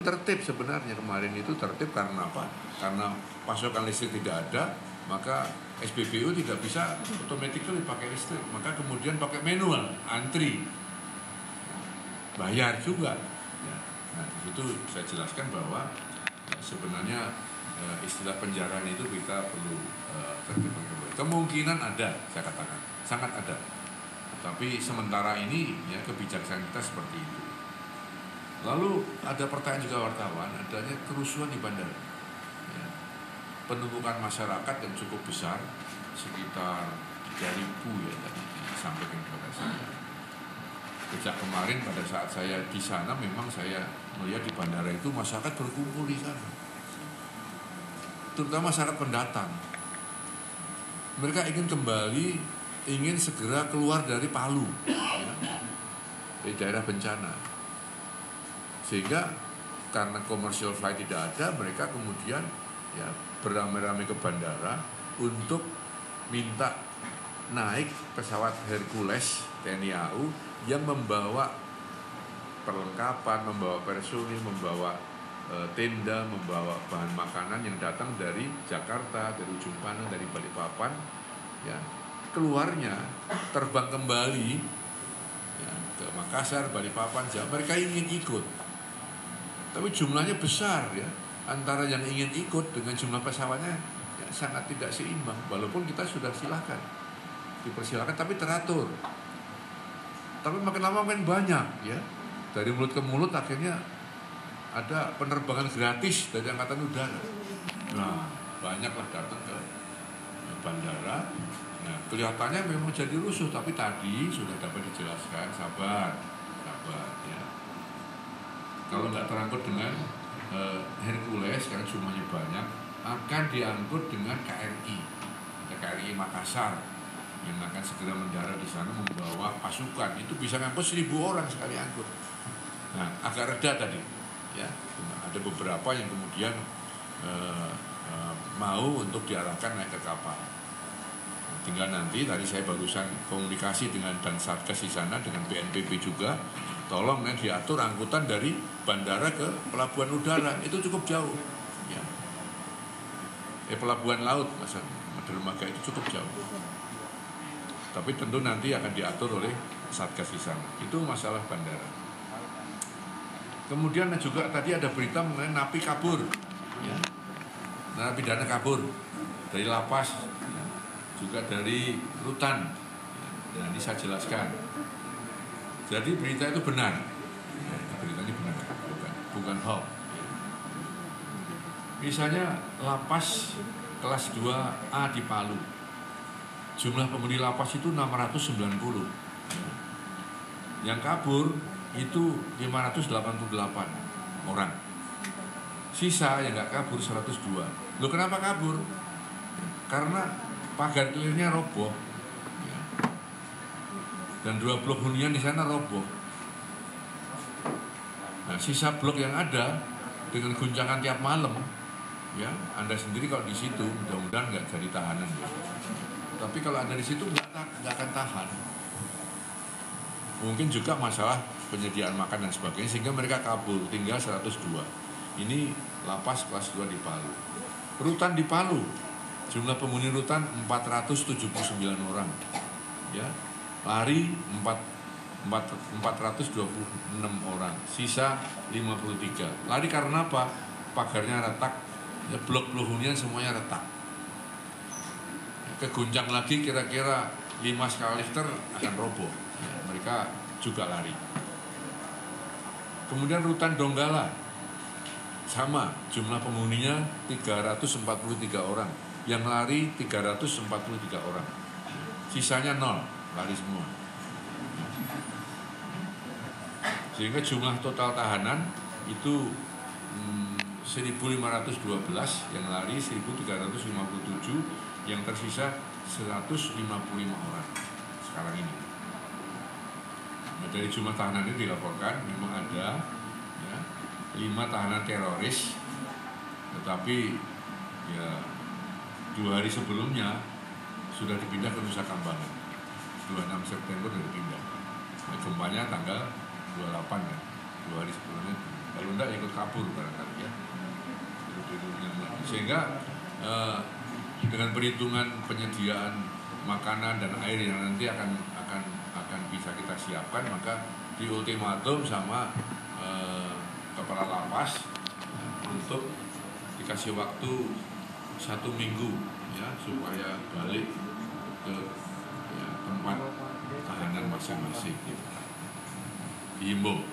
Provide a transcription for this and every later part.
tertib sebenarnya. Kemarin itu tertib karena apa? Karena pasokan listrik tidak ada, maka SPBU tidak bisa automatically pakai listrik, maka kemudian pakai manual, antri, bayar juga. Ya. Nah, di situ saya jelaskan bahwa sebenarnya istilah penjaraan itu kita perlu tertibkan kembali. Kemungkinan ada, saya katakan, sangat ada. Tapi sementara ini ya kebijaksanaan kita seperti itu. Lalu ada pertanyaan juga wartawan, adanya kerusuhan di bandara. Ya. Penumpukan masyarakat yang cukup besar, sekitar 3.000 ya tadi disampaikan kepada saya. Sejak kemarin pada saat saya di sana memang saya melihat di bandara itu masyarakat berkumpul di sana. Terutama masyarakat pendatang. Mereka ingin kembali, ingin segera keluar dari Palu, ya, dari daerah bencana. Sehingga karena commercial flight tidak ada, mereka kemudian ya beramai-ramai ke bandara untuk minta naik pesawat Hercules TNI AU yang membawa perlengkapan, membawa personil, membawa tenda, membawa bahan makanan yang datang dari Jakarta, dari Ujung Pandang, dari Balikpapan, ya, keluarnya terbang kembali ya, ke Makassar, Balikpapan, Jawa. Mereka ingin ikut, tapi jumlahnya besar ya. Antara yang ingin ikut dengan jumlah pesawatnya ya, sangat tidak seimbang. Walaupun kita sudah dipersilakan, tapi teratur. Tapi makin lama makin banyak ya. Dari mulut ke mulut akhirnya ada penerbangan gratis dari Angkatan Udara. Nah, banyaklah datang ke bandara. Nah, kelihatannya memang jadi rusuh, tapi tadi sudah dapat dijelaskan, sabar ya. Kalau nggak terangkut dengan Hercules, karena jumlahnya banyak, akan diangkut dengan KRI. Ada KRI Makassar yang akan segera mendarat di sana membawa pasukan. Itu bisa ngangkut 1.000 orang sekali angkut. Nah, agak reda tadi. Ya, ada beberapa yang kemudian mau untuk diarahkan naik ke kapal. Tinggal nanti, tadi saya barusan komunikasi dengan dan Satgas di sana, dengan BNPB juga, tolong diatur angkutan dari bandara ke pelabuhan udara, itu cukup jauh. Ya. Pelabuhan laut, dermaga itu cukup jauh. Tapi tentu nanti akan diatur oleh Satgas di sana. Itu masalah bandara. Kemudian juga tadi ada berita mengenai napi kabur, ya. Narapidana kabur dari lapas, ya. Juga dari rutan, ya. Dan ini saya jelaskan. Jadi berita itu benar, ya, berita ini benar, bukan hoax. Misalnya lapas kelas 2A di Palu, jumlah penghuni lapas itu 690, ya. Yang kabur itu 588 orang. Sisa yang nggak kabur 102. Loh, kenapa kabur? Karena pagar kelilingnya roboh, ya. Dan 2 blok hunian di sana roboh. Nah, sisa blok yang ada dengan guncangan tiap malam, ya, Anda sendiri kalau di situ mudah-mudahan nggak jadi tahanan, ya. Tapi kalau Anda di situ nggak akan tahan. Mungkin juga masalah penyediaan makan dan sebagainya, sehingga mereka kabur, tinggal 102. Ini lapas kelas 2 di Palu. Rutan di Palu, jumlah penghuni rutan 479 orang, ya. Lari 426 orang, sisa 53. Lari karena apa? Pagarnya retak, ya, blok-blok hunian semuanya retak. Keguncang lagi kira-kira 5 skala Richter akan roboh, ya, mereka juga lari. Kemudian rutan Donggala sama, jumlah penghuninya 343 orang, yang lari 343 orang, sisanya 0, lari semua. Sehingga jumlah total tahanan itu 1.512, yang lari 1.357, yang tersisa 155 orang sekarang ini. Nah, dari jumlah tahanan ini dilaporkan memang ada, ya, 5 tahanan teroris, tetapi ya 2 hari sebelumnya sudah dipindah ke Nusa Kambangan. 26 September sudah dipindah. Nah, gempanya tanggal 28 kan, 2 hari sebelumnya kalau enggak ikut kabur barangkali ya. Sehingga dengan perhitungan penyediaan makanan dan air yang nanti akan bisa kita siapkan, maka di ultimatum sama kepala lapas untuk dikasih waktu 1 minggu ya supaya balik ke ya, tempat tahanan masing-masing gitu. Dihimbau.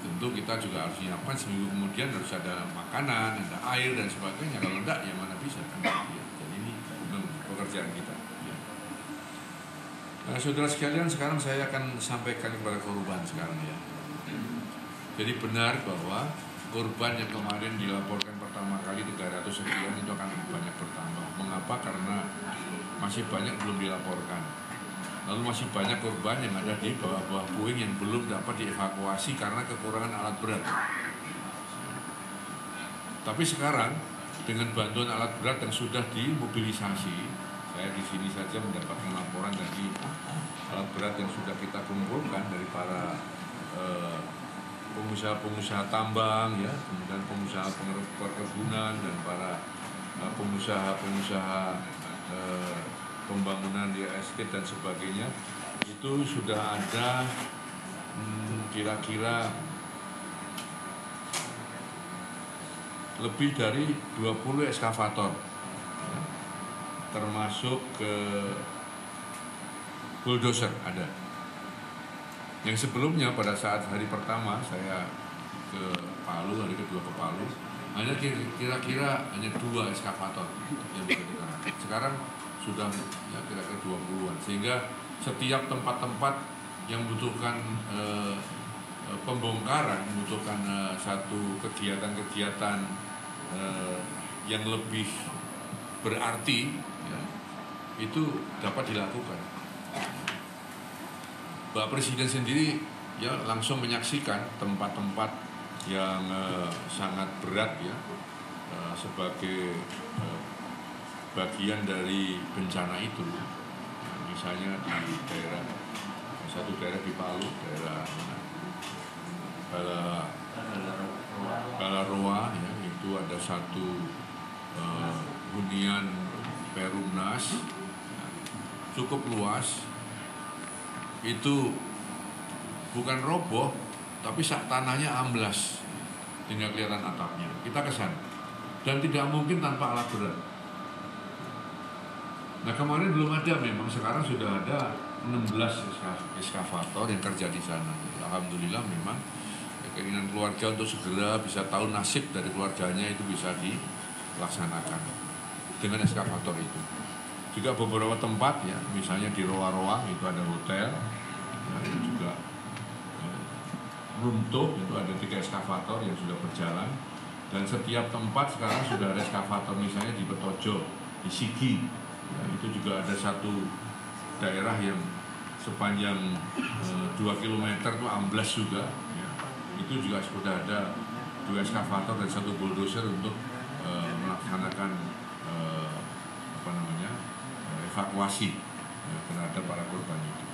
Tentu kita juga harus siapkan seminggu kemudian harus ada makanan, ada air dan sebagainya. Kalau enggak ya mana bisa kan? Ya, jadi ini pekerjaan kita. Ya. Nah, saudara sekalian, sekarang saya akan sampaikan kepada korban sekarang ya. Jadi benar bahwa korban yang kemarin dilaporkan pertama kali 300 sekian itu akan banyak bertambah. Mengapa? Karena masih banyak belum dilaporkan. Lalu masih banyak korban yang ada di bawah-bawah puing yang belum dapat dievakuasi karena kekurangan alat berat. Tapi sekarang dengan bantuan alat berat yang sudah dimobilisasi, saya di sini saja mendapatkan laporan dari alat berat yang sudah kita kumpulkan dari para pengusaha-pengusaha tambang, ya, kemudian pengusaha perkebunan dan para pengusaha-pengusaha pembangunan di estate dan sebagainya, itu sudah ada kira-kira lebih dari 20 eskavator ya, termasuk ke bulldozer ada. Yang sebelumnya pada saat hari pertama saya ke Palu, hari kedua ke Palu, hanya kira-kira hanya 2 eskavator yang digunakan. Sekarang sudah ya kira-kira 20-an, sehingga setiap tempat-tempat yang membutuhkan pembongkaran, membutuhkan satu kegiatan-kegiatan yang lebih berarti ya, itu dapat dilakukan. Bapak Presiden sendiri ya langsung menyaksikan tempat-tempat yang sangat berat ya sebagai bagian dari bencana itu, misalnya di satu daerah di Palu, daerah Balaroa, ya, itu ada satu hunian Perumnas cukup luas, itu bukan roboh, tapi tanahnya amblas hingga kelihatan atapnya. Kita kesana dan tidak mungkin tanpa alat berat. Nah kemarin belum ada, memang sekarang sudah ada 16 eskavator yang kerja di sana. Alhamdulillah memang keinginan keluarga untuk segera bisa tahu nasib dari keluarganya itu bisa dilaksanakan dengan eskavator itu. Juga beberapa tempat ya, misalnya di Roa-Roa itu ada hotel, ya, itu juga runtuh, itu ada 3 eskavator yang sudah berjalan. Dan setiap tempat sekarang sudah ada eskavator, misalnya di Petojo, di Sigi. Ya, itu juga ada satu daerah yang sepanjang 2 km itu amblas juga ya. Itu juga sudah ada 2 eskavator dan 1 bulldozer untuk melaksanakan evakuasi ya, terhadap para korban itu.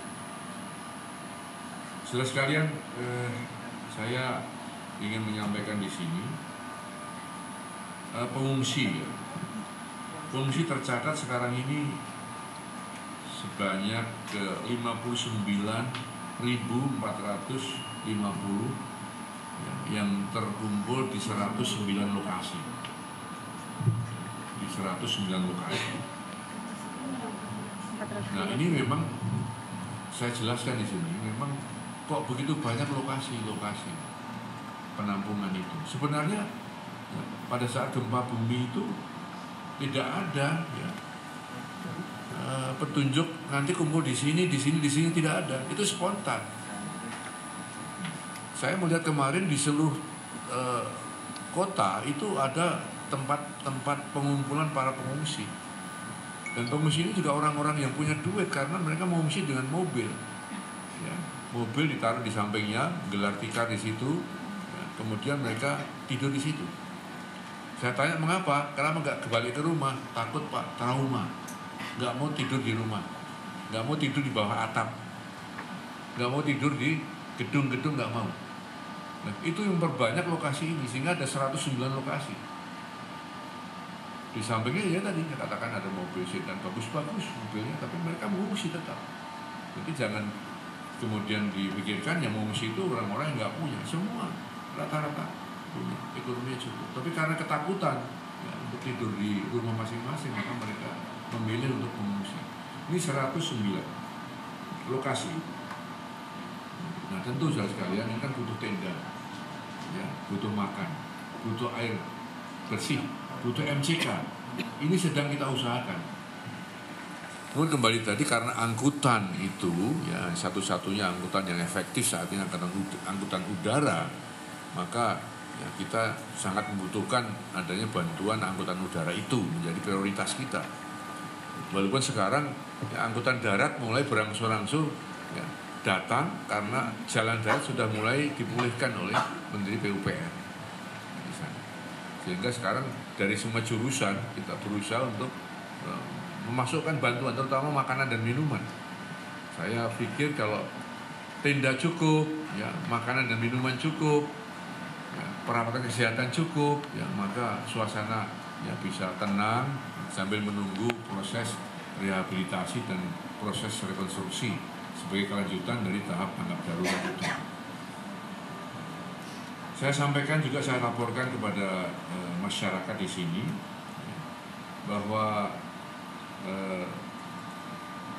Saudara sekalian, saya ingin menyampaikan di sini pengungsi ya. Pengungsi tercatat sekarang ini sebanyak 59.450 ya, yang terkumpul di 109 lokasi. Di 109 lokasi. Nah, ini memang saya jelaskan di sini, memang kok begitu banyak lokasi-lokasi penampungan itu. Sebenarnya ya, pada saat gempa bumi itu tidak ada ya, petunjuk nanti kumpul di sini tidak ada, itu spontan. Saya melihat kemarin di seluruh kota itu ada tempat-tempat pengumpulan para pengungsi, dan pengungsi ini juga orang-orang yang punya duit karena mereka mengungsi dengan mobil, ya, mobil ditaruh di sampingnya, gelar tikar di situ, ya, kemudian mereka tidur di situ. Saya tanya mengapa? Kenapa nggak kembali ke rumah? Takut Pak, trauma. Nggak mau tidur di rumah, nggak mau tidur di bawah atap, nggak mau tidur di gedung-gedung, nggak mau. Nah, itu yang memperbanyak lokasi ini, sehingga ada 109 lokasi. Di sampingnya ya tadi katakan ada mobil sedan bagus-bagus mobilnya, tapi mereka mengungsi tetap. Jadi jangan kemudian dipikirkan yang mengungsi itu orang-orang yang nggak punya, semua rata-rata punya, ekonominya cukup. Tapi karena ketakutan ya, untuk tidur di rumah masing-masing, maka mereka memilih untuk mengungsi. Ini 109 lokasi. Nah tentu saudara sekalian, ini kan butuh tenda, ya, butuh makan, butuh air bersih, butuh MCK. Ini sedang kita usahakan. Kemudian kembali tadi, karena angkutan itu ya satu-satunya angkutan yang efektif saat ini angkutan udara, maka ya, kita sangat membutuhkan adanya bantuan angkutan udara itu menjadi prioritas kita. Walaupun sekarang ya, angkutan darat mulai berangsur-angsur ya, datang karena jalan darat sudah mulai dipulihkan oleh Menteri PUPR. Sehingga sekarang dari semua jurusan kita berusaha untuk memasukkan bantuan, terutama makanan dan minuman. Saya pikir kalau tenda cukup, ya, makanan dan minuman cukup, ya, perawatan kesehatan cukup, ya, maka suasana ya bisa tenang sambil menunggu proses rehabilitasi dan proses rekonstruksi sebagai kelanjutan dari tahap tanggap darurat itu. Saya sampaikan juga, saya laporkan kepada masyarakat di sini bahwa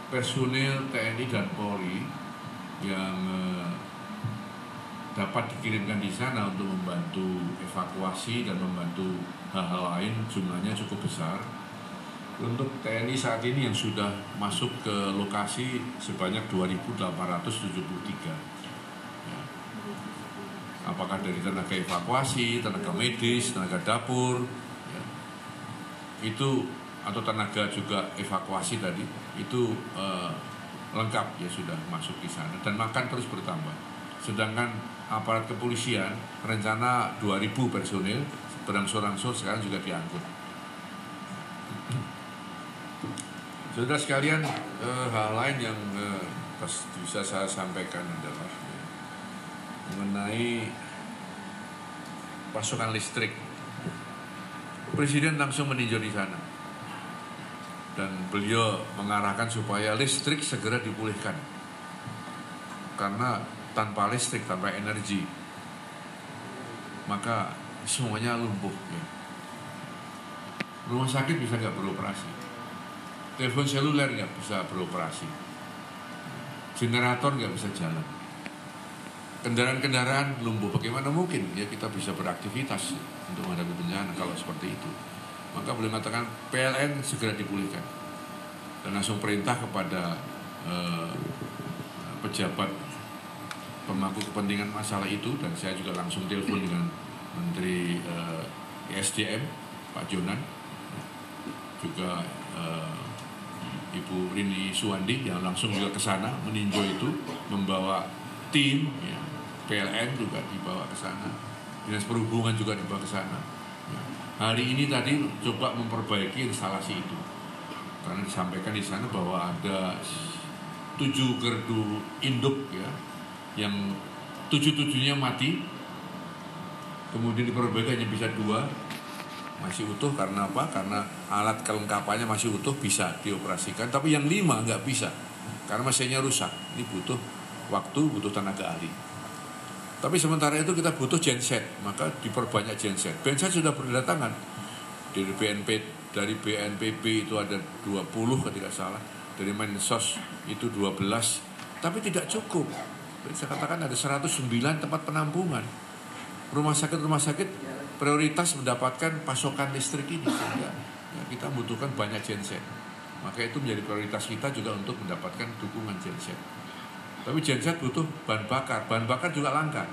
personil TNI dan Polri yang dapat dikirimkan di sana untuk membantu evakuasi dan membantu hal-hal lain jumlahnya cukup besar. Untuk TNI saat ini yang sudah masuk ke lokasi sebanyak 2.873. Ya. Apakah dari tenaga evakuasi, tenaga medis, tenaga dapur, ya. Itu atau tenaga juga evakuasi tadi itu lengkap ya sudah masuk di sana dan makan terus bertambah. Sedangkan aparat kepolisian rencana 2.000 personil berangsur-angsur sekarang juga diangkut. Saudara sekalian, hal lain yang bisa saya sampaikan adalah mengenai pasokan listrik. Presiden langsung meninjau di sana dan beliau mengarahkan supaya listrik segera dipulihkan, karena tanpa listrik, tanpa energi, maka semuanya lumpuh ya. Rumah sakit bisa nggak beroperasi, telepon seluler nggak bisa beroperasi, generator nggak bisa jalan, kendaraan-kendaraan lumpuh. Bagaimana mungkin ya kita bisa beraktivitas untuk menghadapi bencana kalau seperti itu? Maka beliau mengatakan PLN segera dipulihkan dan langsung perintah kepada pejabat pemangku kepentingan masalah itu, dan saya juga langsung telepon dengan Menteri ESDM Pak Jonan, juga Ibu Rini Suwandi yang langsung juga ke sana meninjau itu, membawa tim ya, PLN juga dibawa ke sana, Dinas Perhubungan juga dibawa ke sana. Ya. Hari ini tadi coba memperbaiki instalasi itu, karena disampaikan di sana bahwa ada 7 gardu induk ya, yang 7-7-nya mati, kemudian diperbaiki hanya bisa 2 masih utuh. Karena apa? Karena alat kelengkapannya masih utuh, bisa dioperasikan, tapi yang 5 nggak bisa karena mesinnya rusak. Ini butuh waktu, butuh tenaga ahli. Tapi sementara itu kita butuh genset, maka diperbanyak genset. Genset sudah berdatangan dari BNPB itu ada 20 kalau tidak salah, dari Mensos itu 12, tapi tidak cukup. Jadi saya katakan ada 109 tempat penampungan. Rumah sakit prioritas mendapatkan pasokan listrik ini, sehingga ya, kita membutuhkan banyak genset. Maka itu menjadi prioritas kita juga untuk mendapatkan dukungan genset. Tapi genset butuh bahan bakar juga langka.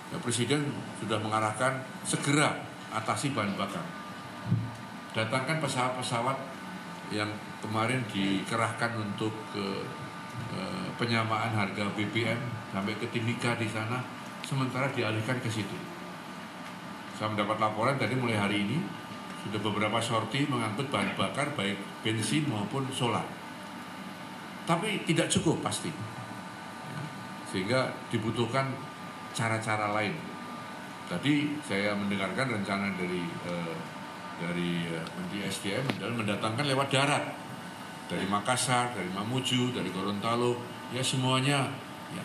Ya, Presiden sudah mengarahkan segera atasi bahan bakar. Datangkan pesawat-pesawat yang kemarin dikerahkan untuk penyamaan harga BBM sampai ke Timika di sana, sementara dialihkan ke situ. Saya mendapat laporan tadi mulai hari ini sudah beberapa sorti mengangkut bahan bakar baik bensin maupun solar. Tapi tidak cukup pasti. Sehingga dibutuhkan cara-cara lain. Tadi saya mendengarkan rencana dari Menteri SDM adalah mendatangkan lewat darat dari Makassar, dari Mamuju, dari Gorontalo, ya semuanya ya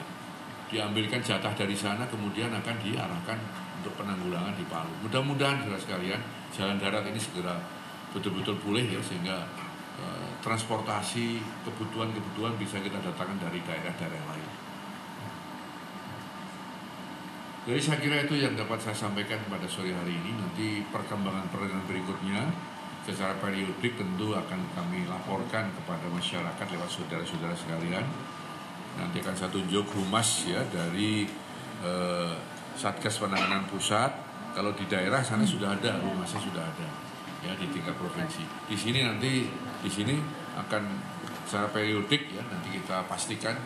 diambilkan jatah dari sana kemudian akan diarahkan untuk penanggulangan di Palu. Mudah-mudahan saudara sekalian jalan darat ini segera betul-betul pulih ya sehingga transportasi kebutuhan bisa kita datangkan dari daerah-daerah lain. Jadi saya kira itu yang dapat saya sampaikan pada sore hari ini. Nanti perkembangan berikutnya secara periodik tentu akan kami laporkan kepada masyarakat lewat saudara-saudara sekalian. Nanti akan saya tunjuk humas ya dari Satgas Penanganan Pusat. Kalau di daerah sana sudah ada, humasnya sudah ada ya di tingkat provinsi. Di sini akan secara periodik ya nanti kita pastikan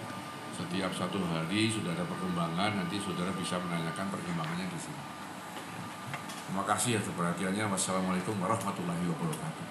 setiap 1 hari sudah ada perkembangan, nanti saudara bisa menanyakan perkembangannya di sini. Terima kasih atas perhatiannya. Wassalamualaikum warahmatullahi wabarakatuh.